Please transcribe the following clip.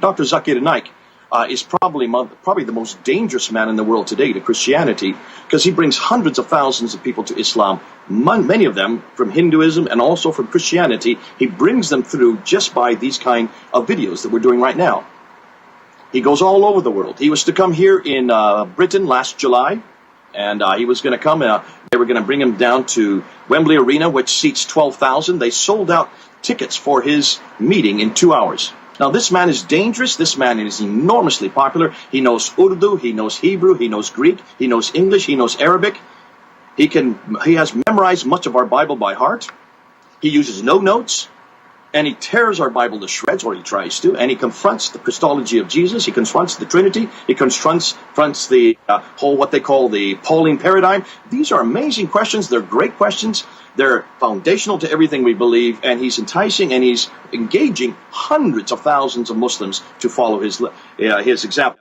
Dr. Zakir Naik is probably the most dangerous man in the world today to Christianity, because he brings hundreds of thousands of people to Islam, many of them from Hinduism and also from Christianity. He brings them through just by these kind of videos that we're doing right now. He goes all over the world. He was to come here in Britain last July, and he was going to come. They were going to bring him down to Wembley Arena, which seats 12,000. They sold out tickets for his meeting in 2 hours. Now, this man is dangerous. This man is enormously popular. He knows Urdu, he knows Hebrew, he knows Greek, he knows English, he knows Arabic. He has memorized much of our Bible by heart. He uses no notes, and he tears our Bible to shreds, or he tries to, and he confronts the Christology of Jesus. He confronts the Trinity. He confronts the whole, what they call the Pauline paradigm. These are amazing questions. They're great questions. They're foundational to everything we believe, and he's enticing and he's engaging hundreds of thousands of Muslims to follow his example.